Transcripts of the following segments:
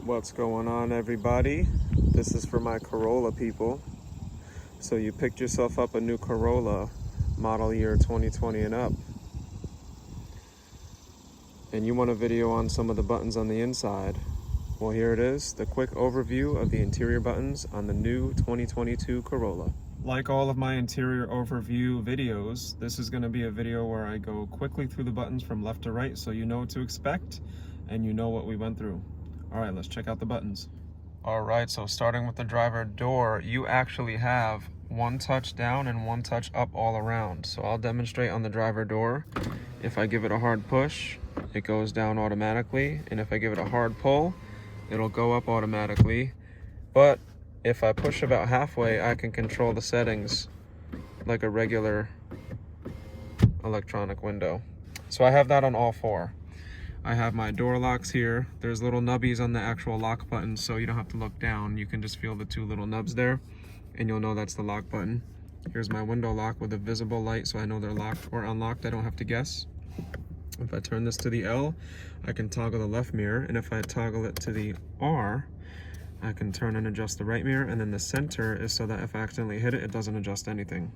What's going on, everybody? This is for my Corolla people. So you picked yourself up a new Corolla model year 2020 and up, and you want a video on some of the buttons on the inside. Well, here it is, the quick overview of the interior buttons on the new 2022 Corolla. Like all of my interior overview videos, this is going to be a video where I go quickly through the buttons from left to right so you know what to expect and you know what we went through. All right, let's check out the buttons. All right, so starting with the driver door, you actually have one touch down and one touch up all around. So I'll demonstrate on the driver door. If I give it a hard push, it goes down automatically. And if I give it a hard pull, it'll go up automatically. But if I push about halfway, I can control the settings like a regular electronic window. So I have that on all four. I have my door locks here. There's little nubbies on the actual lock button, so you don't have to look down. You can just feel the two little nubs there, and you'll know that's the lock button. Here's my window lock with a visible light, so I know they're locked or unlocked. I don't have to guess. If I turn this to the L, I can toggle the left mirror, and if I toggle it to the R, I can turn and adjust the right mirror, and then the center is so that if I accidentally hit it, it doesn't adjust anything.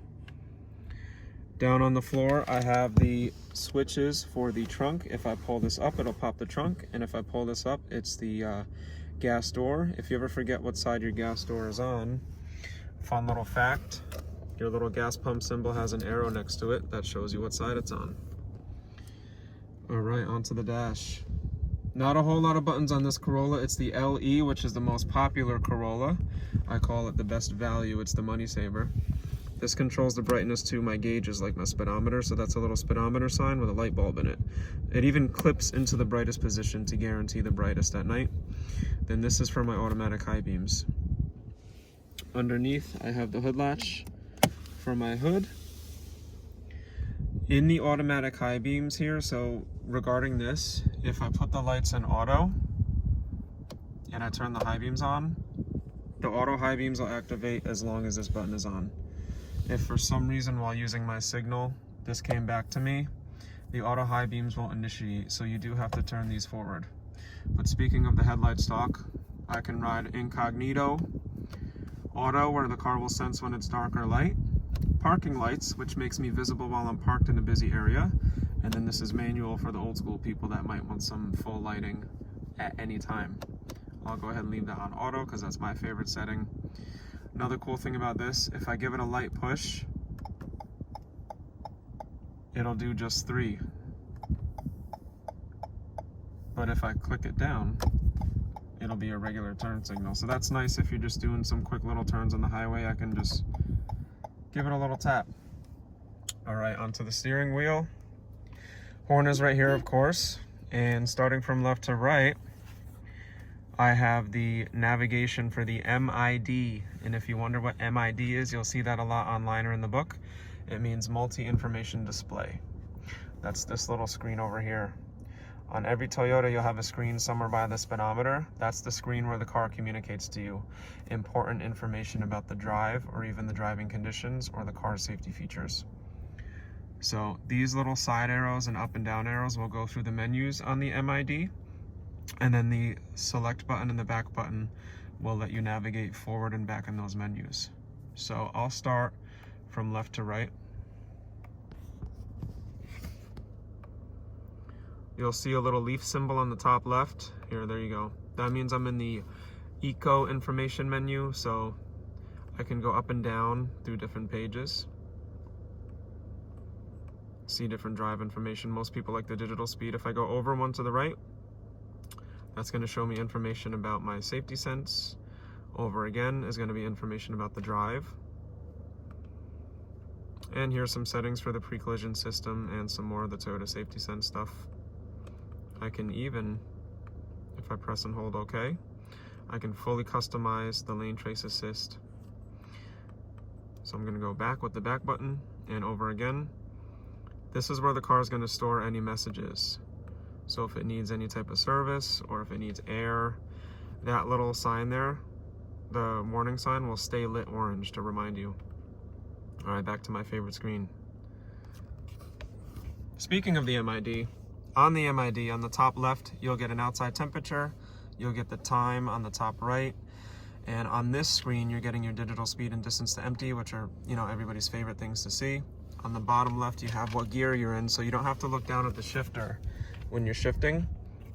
Down on the floor, I have the switches for the trunk. If I pull this up, it'll pop the trunk, and if I pull this up, it's the gas door. If you ever forget what side your gas door is on, fun little fact, your little gas pump symbol has an arrow next to it that shows you what side it's on. All right, onto the dash. Not a whole lot of buttons on this Corolla. It's the LE, which is the most popular Corolla. I call it the best value. It's the money saver. This controls the brightness to my gauges, like my speedometer, so that's a little speedometer sign with a light bulb in it. It even clips into the brightest position to guarantee the brightest at night. Then this is for my automatic high beams. Underneath, I have the hood latch for my hood. In the automatic high beams here, so regarding this, if I put the lights in auto and I turn the high beams on, the auto high beams will activate as long as this button is on. If for some reason while using my signal, this came back to me, the auto high beams won't initiate, so you do have to turn these forward. But speaking of the headlight stock, I can ride incognito, auto, where the car will sense when it's dark or light, parking lights, which makes me visible while I'm parked in a busy area, and then this is manual for the old school people that might want some full lighting at any time. I'll go ahead and leave that on auto because that's my favorite setting. Another cool thing about this, if I give it a light push, it'll do just 3. But if I click it down, it'll be a regular turn signal. So that's nice if you're just doing some quick little turns on the highway. I can just give it a little tap. All right, onto the steering wheel. Horn is right here, of course. And starting from left to right, I have the navigation for the MID. And if you wonder what MID is, you'll see that a lot online or in the book. It means multi-information display. That's this little screen over here. On every Toyota, you'll have a screen somewhere by the speedometer. That's the screen where the car communicates to you important information about the drive or even the driving conditions or the car's safety features. So these little side arrows and up and down arrows will go through the menus on the MID. And then the select button and the back button will let you navigate forward and back in those menus. So I'll start from left to right. You'll see a little leaf symbol on the top left. Here, there you go. That means I'm in the Eco information menu, so I can go up and down through different pages. See different drive information. Most people like the digital speed. If I go over one to the right, that's going to show me information about my safety sense. Over again is going to be information about the drive. And here's some settings for the pre-collision system and some more of the Toyota safety sense stuff. I can even, if I press and hold OK, I can fully customize the lane trace assist. So I'm going to go back with the back button and over again. This is where the car is going to store any messages. So if it needs any type of service or if it needs air, that little sign there, the warning sign, will stay lit orange to remind you. All right, back to my favorite screen. Speaking of the MID, on the MID, on the top left, you'll get an outside temperature, You'll get the time on the top right. And on this screen, you're getting your digital speed and distance to empty, which are, you know, everybody's favorite things to see. On the bottom left, you have what gear you're in, so you don't have to look down at the shifter when you're shifting.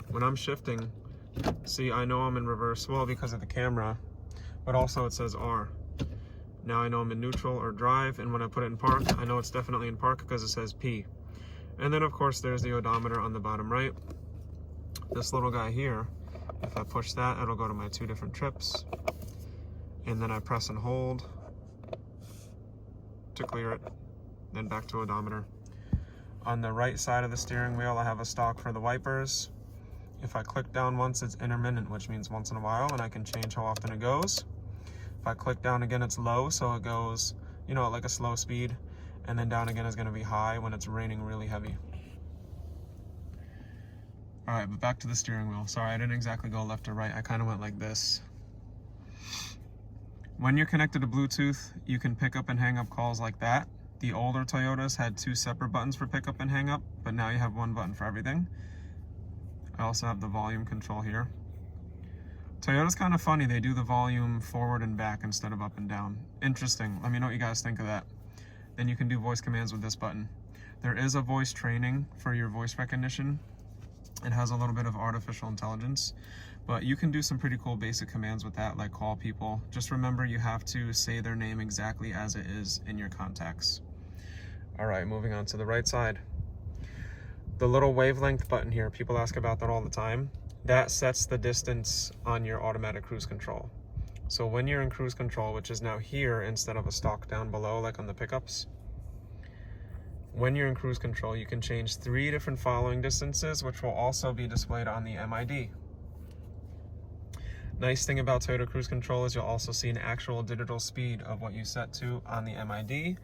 When I'm shifting, see, I know I'm in reverse, well, because of the camera, but also it says R. Now I know I'm in neutral or drive, and when I put it in park, I know it's definitely in park because it says P. And then, of course, there's the odometer on the bottom right. This little guy here, if I push that, it'll go to my 2 different trips. And then I press and hold to clear it, then back to odometer. On the right side of the steering wheel, I have a stalk for the wipers. If I click down once, it's intermittent, which means once in a while, and I can change how often it goes. If I click down again, it's low, so it goes, you know, like a slow speed, and then down again is gonna be high when it's raining really heavy. All right, but back to the steering wheel. Sorry, I didn't exactly go left or right. I kind of went like this. When you're connected to Bluetooth, you can pick up and hang up calls like that. The older Toyotas had 2 separate buttons for pick up and hang up, but now you have 1 button for everything. I also have the volume control here. Toyota's kind of funny. They do the volume forward and back instead of up and down. Interesting. Let me know what you guys think of that. Then you can do voice commands with this button. There is a voice training for your voice recognition. It has a little bit of artificial intelligence, but you can do some pretty cool basic commands with that, like call people. Just remember, you have to say their name exactly as it is in your contacts. All right, moving on to the right side. The little wavelength button here, people ask about that all the time. That sets the distance on your automatic cruise control. So when you're in cruise control, which is now here instead of a stalk down below like on the pickups, when you're in cruise control, you can change 3 different following distances, which will also be displayed on the MID. Nice thing about Toyota Cruise Control is you'll also see an actual digital speed of what you set to on the MID.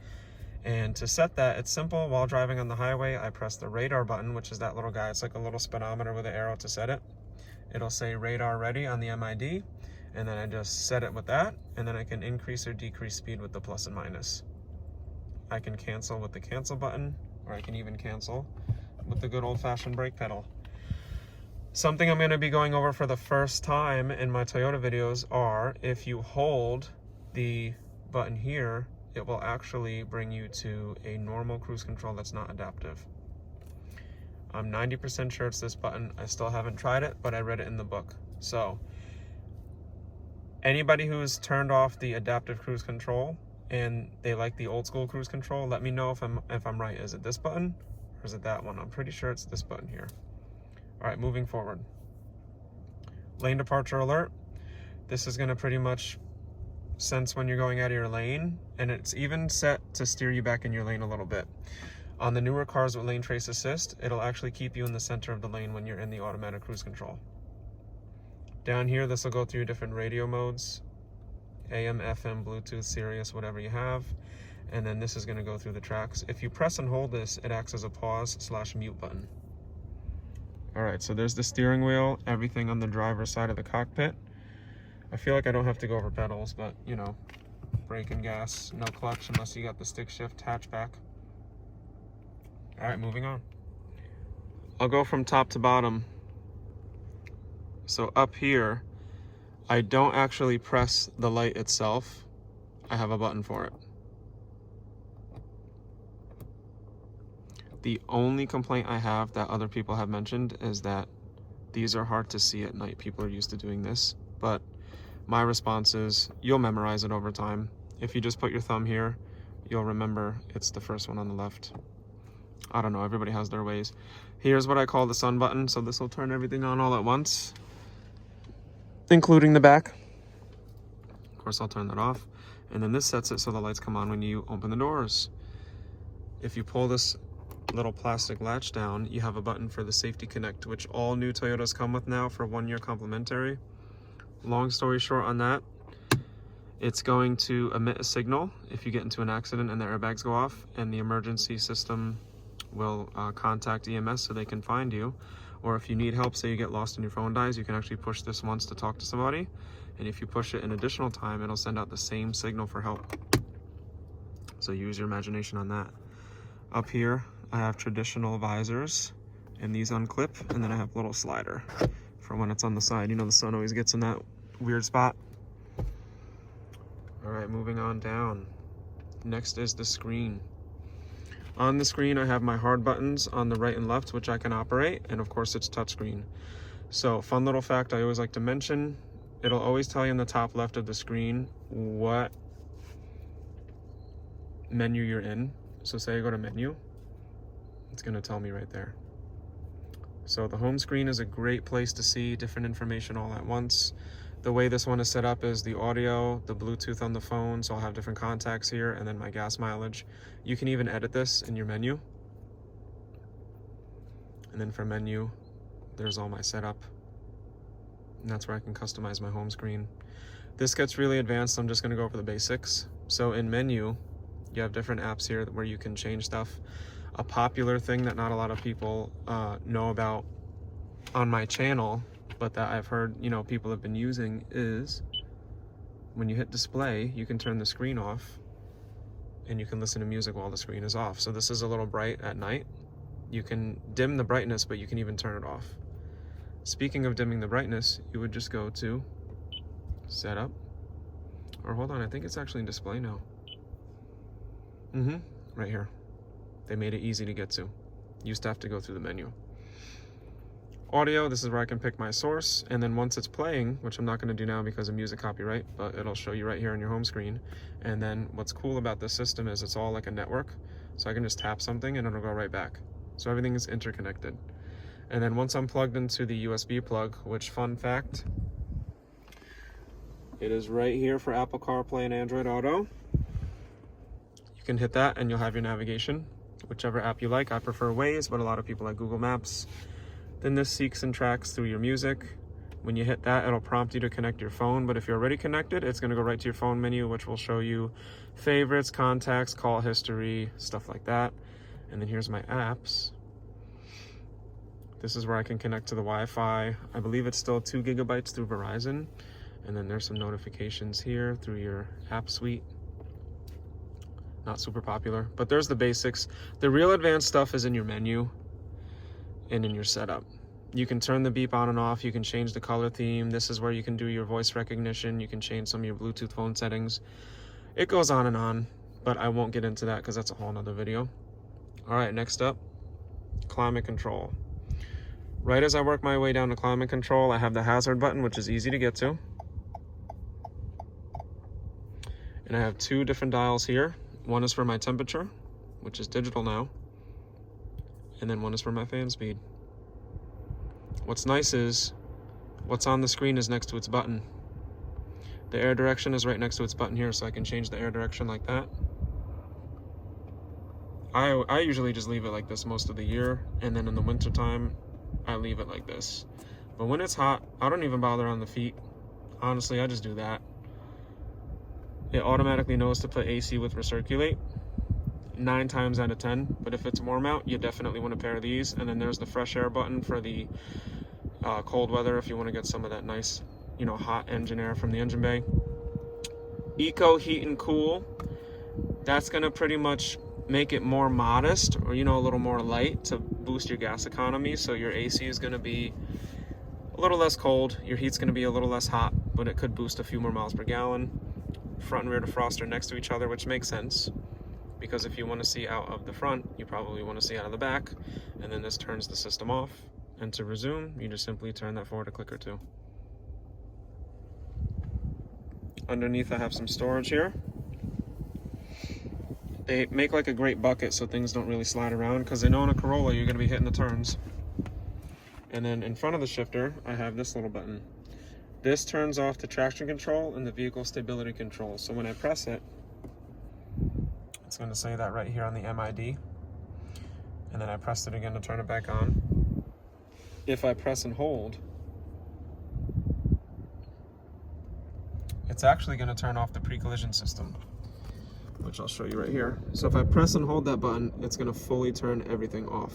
And to set that, it's simple. While driving on the highway, I press the radar button, which is that little guy. It's like a little speedometer with an arrow to set it. It'll say radar ready on the MID, and then I just set it with that, and then I can increase or decrease speed with the plus and minus. I can cancel with the cancel button, or I can even cancel with the good old-fashioned brake pedal. Something I'm going to be going over for the first time in my Toyota videos are, if you hold the button here, it will actually bring you to a normal cruise control that's not adaptive. I'm 90% sure it's this button. I still haven't tried it, but I read it in the book. So anybody who's turned off the adaptive cruise control and they like the old school cruise control, let me know if I'm right. Is it this button or is it that one? I'm pretty sure it's this button here. All right, moving forward. Lane departure alert. This is gonna pretty much sense when you're going out of your lane, and it's even set to steer you back in your lane a little bit. On the newer cars with lane trace assist, it'll actually keep you in the center of the lane when you're in the automatic cruise control. Down here, this will go through different radio modes, AM, FM, Bluetooth, Sirius, whatever you have. And then this is gonna go through the tracks. If you press and hold this, it acts as a pause/mute button. All right, so there's the steering wheel, everything on the driver's side of the cockpit. I feel like I don't have to go over pedals, but you know, brake and gas, no clutch unless you got the stick shift hatchback. All right, moving on. I'll go from top to bottom. So up here, I don't actually press the light itself. I have a button for it. The only complaint I have that other people have mentioned is that these are hard to see at night. People are used to doing this, but my response is you'll memorize it over time. If you just put your thumb here, you'll remember it's the first one on the left. I don't know, everybody has their ways. Here's what I call the sun button. So this will turn everything on all at once, including the back. Of course, I'll turn that off. And then this sets it so the lights come on when you open the doors. If you pull this little plastic latch down, you have a button for the Safety Connect, which all new Toyotas come with now for 1 year complimentary. Long story short on that, it's going to emit a signal if you get into an accident and the airbags go off, and the emergency system will contact EMS so they can find you. Or if you need help, say you get lost and your phone dies, you can actually push this once to talk to somebody. And if you push it an additional time, it'll send out the same signal for help. So use your imagination on that. Up here, I have traditional visors, and these unclip, and then I have a little slider for when it's on the side. You know, the sun always gets in that weird spot. All right, moving on down. Next is the screen. On the screen, I have my hard buttons on the right and left, which I can operate, and of course it's touchscreen. So, fun little fact I always like to mention, it'll always tell you in the top left of the screen what menu you're in. So say I go to menu, it's gonna tell me right there. So the home screen is a great place to see different information all at once. The way this one is set up is the audio, the Bluetooth on the phone, so I'll have different contacts here, and then my gas mileage. You can even edit this in your menu. And then for menu, there's all my setup. And that's where I can customize my home screen. This gets really advanced, I'm just gonna go over the basics. So in menu, you have different apps here where you can change stuff. A popular thing that not a lot of people know about on my channel, but that I've heard, you know, people have been using, is when you hit display, you can turn the screen off and you can listen to music while the screen is off. So this is a little bright at night. You can dim the brightness, but you can even turn it off. Speaking of dimming the brightness, you would just go to setup, or hold on, I think it's actually in display now. Right here. They made it easy to get to. Used to have to go through the menu. Audio, this is where I can pick my source, and then once it's playing, which I'm not going to do now because of music copyright, but it'll show you right here on your home screen. And then what's cool about this system is it's all like a network, so I can just tap something and it'll go right back. So everything is interconnected. And then once I'm plugged into the USB plug, which, fun fact, it is right here for Apple CarPlay and Android Auto. You can hit that and you'll have your navigation, whichever app you like. I prefer Waze, but a lot of people like Google Maps. Then this seeks and tracks through your music. When you hit that, it'll prompt you to connect your phone, but if you're already connected, it's gonna go right to your phone menu, which will show you favorites, contacts, call history, stuff like that. And then here's my apps. This is where I can connect to the Wi-Fi. I believe it's still 2 gigabytes through Verizon. And then there's some notifications here through your app suite. Not super popular, but there's the basics. The real advanced stuff is in your menu and in your setup. You can turn the beep on and off. You can change the color theme. This is where you can do your voice recognition. You can change some of your Bluetooth phone settings. It goes on and on, but I won't get into that because that's a whole nother video. All right, next up, climate control. Right as I work my way down to climate control, I have the hazard button, which is easy to get to. And I have 2 different dials here. One is for my temperature, which is digital now, and then one is for my fan speed. What's nice is what's on the screen is next to its button. The air direction is right next to its button here, so I can change the air direction like that. I usually just leave it like this most of the year, and then in the winter time, I leave it like this. But when it's hot, I don't even bother on the feet. Honestly, I just do that. It automatically knows to put AC with recirculate 9 times out of 10, but if it's warm out, you definitely want a pair of these. And then there's the fresh air button for the cold weather if you want to get some of that nice, you know, hot engine air from the engine bay. Eco heat and cool, that's gonna pretty much make it more modest, or, you know, a little more light to boost your gas economy. So your AC is gonna be a little less cold, your heat's gonna be a little less hot, but it could boost a few more miles per gallon. Front and rear defroster next to each other, which makes sense because if you want to see out of the front, you probably want to see out of the back. And then this turns the system off. And to resume, you just simply turn that forward a click or 2. Underneath, I have some storage here. They make like a great bucket so things don't really slide around, because they know in a Corolla you're going to be hitting the turns. And then in front of the shifter, I have this little button. This turns off the traction control and the vehicle stability control. So when I press it, it's going to say that right here on the MID. And then I pressed it again to turn it back on. If I press and hold, it's actually going to turn off the pre-collision system, which I'll show you right here. So if I press and hold that button, it's going to fully turn everything off.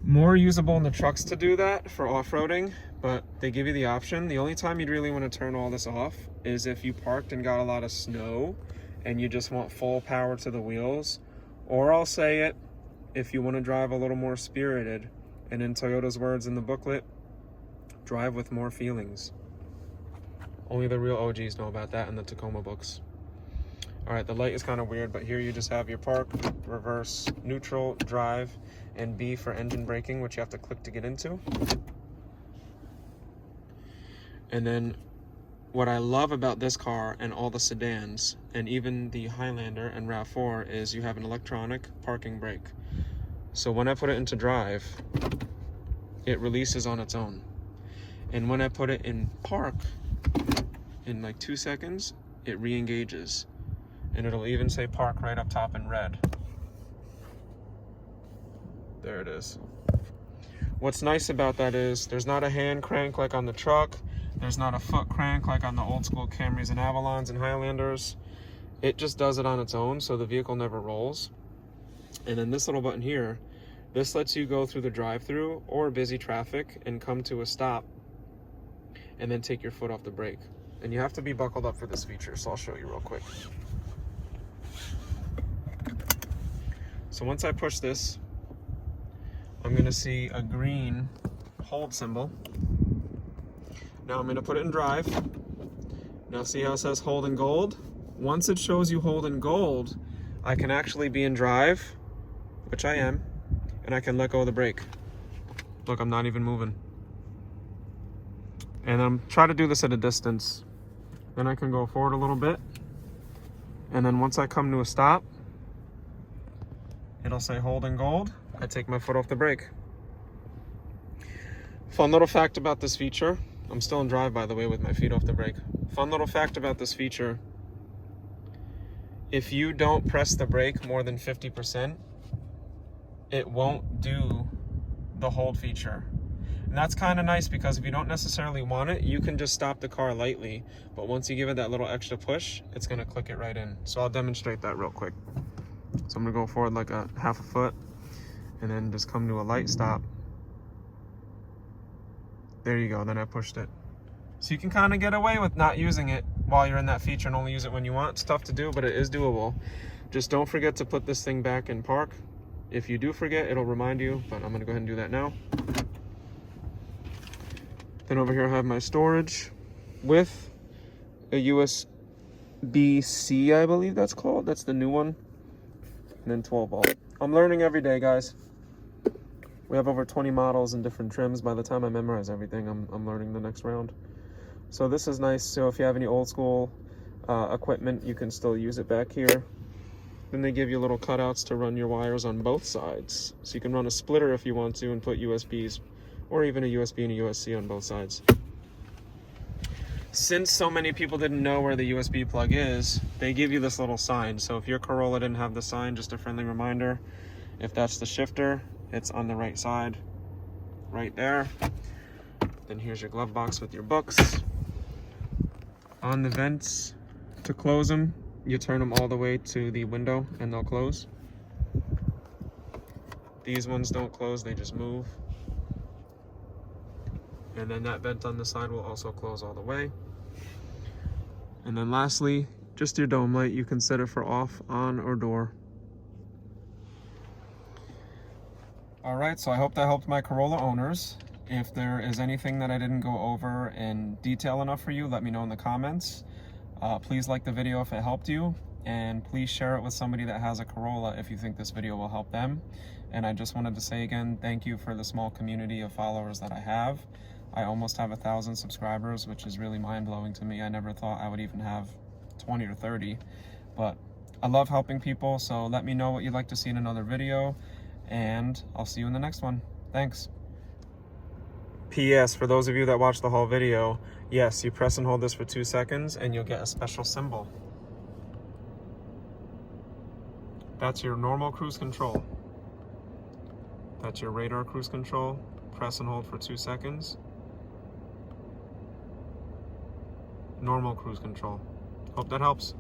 More usable in the trucks to do that for off-roading, but they give you the option. The only time you'd really want to turn all this off is if you parked and got a lot of snow and you just want full power to the wheels. Or I'll say it, if you want to drive a little more spirited And in Toyota's words in the booklet, drive with more feelings. Only the real OGs know about that in the Tacoma books. All right, the light is kind of weird, but here you just have your park, reverse, neutral, drive, and B for engine braking, which you have to click to get into. And then what I love about this car and all the sedans, and even the Highlander and RAV4, is you have an electronic parking brake. So when I put it into drive, it releases on its own. And when I put it in park, in like 2 seconds, it re-engages. And it'll even say park right up top in red. There it is. What's nice about that is there's not a hand crank like on the truck. There's not a foot crank like on the old school Camrys and Avalons and Highlanders. It just does it on its own, so the vehicle never rolls. And then this little button here, this lets you go through the drive-through or busy traffic and come to a stop and then take your foot off the brake. And you have to be buckled up for this feature, so I'll show you real quick. So once I push this, I'm gonna see a green hold symbol. Now I'm gonna put it in drive. Now see how it says hold in gold? Once it shows you hold in gold, I can actually be in drive, which I am, and I can let go of the brake. Look, I'm not even moving. And I'm trying to do this at a distance. Then I can go forward a little bit. And then once I come to a stop, it'll say hold in gold. I take my foot off the brake. Fun little fact about this feature. I'm still in drive, by the way, with my feet off the brake. Fun little fact about this feature. If you don't press the brake more than 50%, it won't do the hold feature. And that's kind of nice because if you don't necessarily want it, you can just stop the car lightly. But once you give it that little extra push, it's gonna click it right in. So I'll demonstrate that real quick. So I'm gonna go forward like a half a foot and then just come to a light stop. There you go, then I pushed it. So you can kind of get away with not using it while you're in that feature and only use it when you want. It's tough to do, but it is doable. Just don't forget to put this thing back in park. If you do forget, it'll remind you, but I'm gonna go ahead and do that now. Then over here I have my storage with a USB-C, I believe that's called. That's the new one. And then 12 volt. I'm learning every day, guys. We have over 20 models and different trims. By the time I memorize everything, I'm learning the next round. So this is nice. So if you have any old school equipment, you can still use it back here. Then they give you little cutouts to run your wires on both sides. So you can run a splitter if you want to and put USBs, or even a USB and a USB-C on both sides. Since so many people didn't know where the USB plug is, they give you this little sign. So if your Corolla didn't have the sign, just a friendly reminder, if that's the shifter, it's on the right side, right there. Then here's your glove box with your books. On the vents, to close them, you turn them all the way to the window and they'll close. These ones don't close, they just move. And then that vent on the side will also close all the way. And then lastly, just your dome light. You can set it for off, on, or door. All right, so I hope that helped my Corolla owners. If there is anything that I didn't go over in detail enough for you, let me know in the comments. Please like the video if it helped you, and please share it with somebody that has a Corolla if you think this video will help them. And I just wanted to say again, thank you for the small community of followers that I have. I almost have 1,000 subscribers, which is really mind-blowing to me. I never thought I would even have 20 or 30, but I love helping people, so let me know what you'd like to see in another video, and I'll see you in the next one. Thanks. P.S. For those of you that watch the whole video, yes, you press and hold this for 2 seconds and you'll get a special symbol. That's your normal cruise control. That's your radar cruise control. Press and hold for 2 seconds. Normal cruise control. Hope that helps.